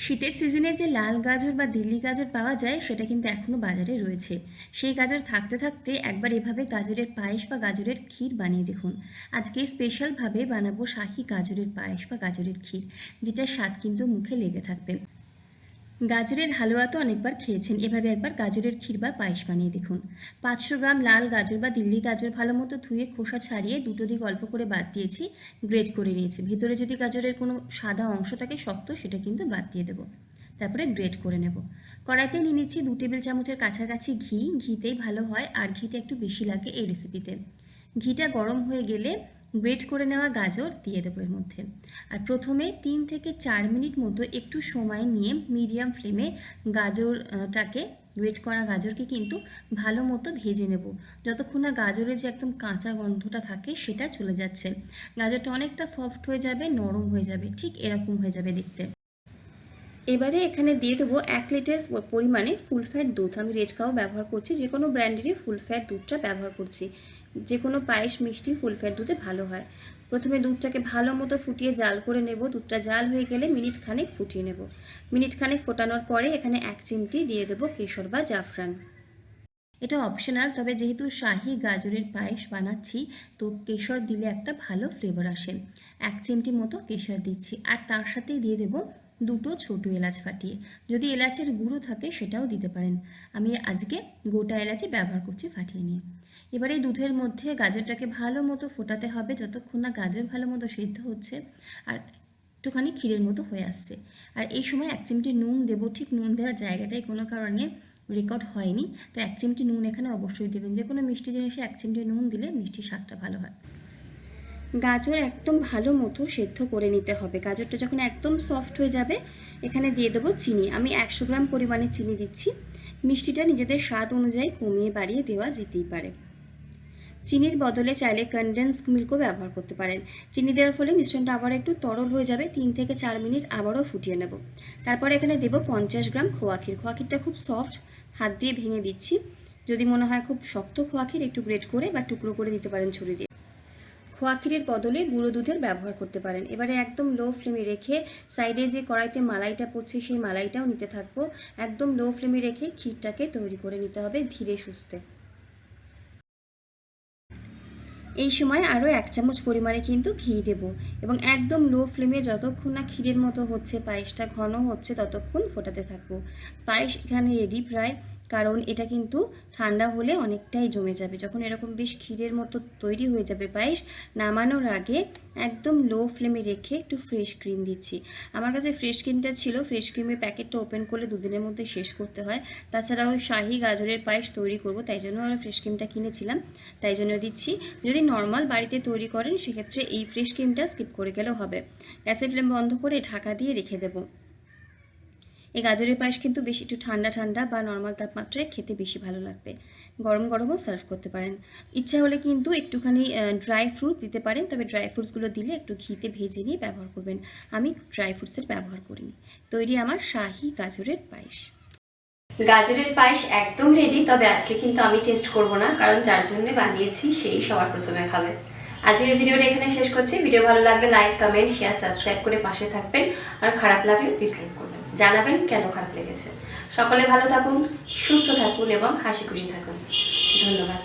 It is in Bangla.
শীতের সিজনে যে লাল গাজর বা দিল্লি গাজর পাওয়া যায় সেটা কিন্তু এখনও বাজারে রয়েছে। সেই গাজর থাকতে থাকতে একবার এভাবে গাজরের পায়েস বা গাজরের ক্ষীর বানিয়ে দেখুন। আজকে স্পেশালভাবে বানাবো শাহি গাজরের পায়েস বা গাজরের ক্ষীর, যেটার স্বাদ কিন্তু মুখে লেগে থাকবে। গাজরের হালুয়া তো অনেকবার খেয়েছেন, এভাবে একবার গাজরের ক্ষীর বা পায়েস বানিয়ে দেখুন। 500 গ্রাম লাল গাজর বা দিল্লি গাজর ভালো মতো ধুয়ে খোসা ছাড়িয়ে দুটো দিক অল্প করে বাদ দিয়েছি, গ্রেট করে নিয়েছি। ভিতরে যদি গাজরের কোনো সাদা অংশ থাকে শক্ত, সেটা কিন্তু বাদ দিয়ে দেবো। তারপরে গ্রেট করে নেব। কড়াইতে নিয়ে নিচ্ছি 2 টেবিল চামচের কাছাকাছি ঘি। ঘিতেই ভালো হয়, আর ঘিটা একটু বেশি লাগে এই রেসিপিতে। ঘিটা গরম হয়ে গেলে গ্রেট করে নেওয়া গাজর দিয়ে দেবো এর মধ্যে। আর প্রথমে 3 থেকে 4 মিনিট মতো একটু সময় নিয়ে মিডিয়াম ফ্লেমে গাজরটাকে, গ্রেট করা গাজরকে কিন্তু ভালো মতো ভেজে নেব, যতক্ষণ না গাজরের যে একদম কাঁচা গন্ধটা থাকে সেটা চলে যাচ্ছে। গাজরটা অনেকটা সফট হয়ে যাবে, নরম হয়ে যাবে, ঠিক এরকম হয়ে যাবে দেখতে। এবারে এখানে দিয়ে দেবো 1 লিটার পরিমাণে ফুল ফ্যাট দুধ। আমি রেড কাউ ব্যবহার করছি, যে কোনো ব্র্যান্ডেরই ফুল ফ্যাট দুধটা ব্যবহার করছি। যে কোনো পায়েস মিষ্টি ফুল ফ্যাট দুধে ভালো হয়। প্রথমে দুধটাকে ভালো মতো ফুটিয়ে জাল করে নেব। দুধটা জাল হয়ে গেলে মিনিট খানেক ফুটিয়ে নেব। মিনিট খানেক ফোটানোর পরে এখানে 1 চিমটি দিয়ে দেবো কেশর বা জাফরান। এটা অপশনাল, তবে যেহেতু শাহি গাজরের পায়েস বানাচ্ছি তো কেশর দিলে একটা ভালো ফ্লেভার আসে। 1 চিমটি মতো কেশর দিচ্ছি, আর তার সাথেই দিয়ে দেব 2টো ছোটো এলাচ ফাটিয়ে। যদি এলাচের গুঁড়ো থাকে সেটাও দিতে পারেন, আমি আজকে গোটা এলাচি ব্যবহার করছি ফাটিয়ে নিয়ে। এবারে এই দুধের মধ্যে গাজরটাকে ভালো মতো ফোটাতে হবে যতক্ষণ না গাজর ভালো মতো সিদ্ধ হচ্ছে আর একটুখানি ক্ষীরের মতো হয়ে আসছে। আর এই সময় 1 চিমটি নুন দেবো। ঠিক নুন দেওয়ার জায়গাটায় কোনো কারণে রেকর্ড হয়নি, তো 1 চিমটি নুন এখানে অবশ্যই দেবেন। যে কোনো মিষ্টি জিনিসে 1 চিমটি নুন দিলে মিষ্টির স্বাদটা ভালো হয়। গাজর একদম ভালো মতো সেদ্ধ করে নিতে হবে। গাজরটা যখন একদম সফট হয়ে যাবে এখানে দিয়ে দেবো চিনি। আমি 100 গ্রাম পরিমাণে চিনি দিচ্ছি। মিষ্টিটা নিজেদের স্বাদ অনুযায়ী কমিয়ে বাড়িয়ে দেওয়া যেতেই পারে। চিনির বদলে চাইলে কনডেন্সড মিল্কও ব্যবহার করতে পারেন। চিনি দেওয়ার ফলে মিশ্রণটা আবার একটু তরল হয়ে যাবে। 3 থেকে 4 মিনিট আবারও ফুটিয়ে নেব। তারপরে এখানে দেবো 50 গ্রাম খোয়া ক্ষীর। খোয়া ক্ষীরটা খুব সফট, হাত দিয়ে ভেঙে দিচ্ছি। যদি মনে হয় খুব শক্ত খোয়া ক্ষীর, একটু গ্রেট করে বা টুকরো করে দিতে পারেন ছুরি দিয়ে। খোয়া ক্ষীরের বদলে গুঁড়ো দুধের ব্যবহার করতে পারেন। এবারে একদম লো ফ্লেমে রেখে সাইডে যে কড়াইতে মালাইটা পড়ছে সেই মালাইটাও নিতে থাকবো। একদম লো ফ্লেমে রেখে ক্ষীরটাকে তৈরি করে নিতে হবে ধীরে সুস্থে। এই সময় আরও 1 চামচ পরিমাণে কিন্তু ঘি দেব এবং একদম লো ফ্লেমে যতক্ষণ না ক্ষীরের মতো হচ্ছে, পায়েসটা ঘন হচ্ছে, ততক্ষণ ফোটাতে থাকবো। পায়েস এখানে রেডি প্রায়, কারণ এটা কিন্তু ঠান্ডা হলে অনেকটাই জমে যাবে। যখন এরকম বেশ ক্ষীরের মতো তৈরি হয়ে যাবে পায়েস, নামানোর আগে একদম লো ফ্লেমে রেখে একটু ফ্রেশ ক্রিম দিচ্ছি। আমার কাছে ফ্রেশ ক্রিমটা ছিল। ফ্রেশ ক্রিমের প্যাকেটটা ওপেন করলে 2 দিনের মধ্যে শেষ করতে হয়। তাছাড়াও শাহি গাজরের পায়েস তৈরি করব, তাই জন্য আমরা ফ্রেশ ক্রিমটা কিনেছিলাম, তাই জন্য দিচ্ছি। যদি নর্মাল বাড়িতে তৈরি করেন সেক্ষেত্রে এই ফ্রেশ ক্রিমটা স্কিপ করে গেলেও হবে। গ্যাসের ফ্লেম বন্ধ করে ঢাকা দিয়ে রেখে দেব। এই গাজরের পায়েস কিন্তু বেশি একটু ঠান্ডা ঠান্ডা বা নর্মাল তাপমাত্রায় খেতে বেশি ভালো লাগবে। গরম গরমও সার্ভ করতে পারেন। ইচ্ছা হলে কিন্তু একটুখানি ড্রাই ফ্রুট দিতে পারেন, তবে ড্রাই ফ্রুটসগুলো দিলে একটু ঘিতে ভেজে নিয়ে ব্যবহার করবেন। আমি ড্রাই ফ্রুটসের ব্যবহার করিনি। তৈরি আমার শাহি গাজরের পায়েস। গাজরের পায়েস একদম রেডি, তবে আজকে কিন্তু আমি টেস্ট করব না, কারণ যার জন্য বানিয়েছি সেই সবার প্রথমে খাবে। আজকের ভিডিওটা এখানে শেষ করছি। ভিডিও ভালো লাগলে লাইক, কমেন্ট, শেয়ার, সাবস্ক্রাইব করে পাশে থাকবেন। আর খারাপ লাগলে ডিসলাইক করবেন, জানাবেন কেন খারাপ লেগেছে। সকলে ভালো থাকুন, সুস্থ থাকুন এবং হাসি খুশি থাকুন। ধন্যবাদ।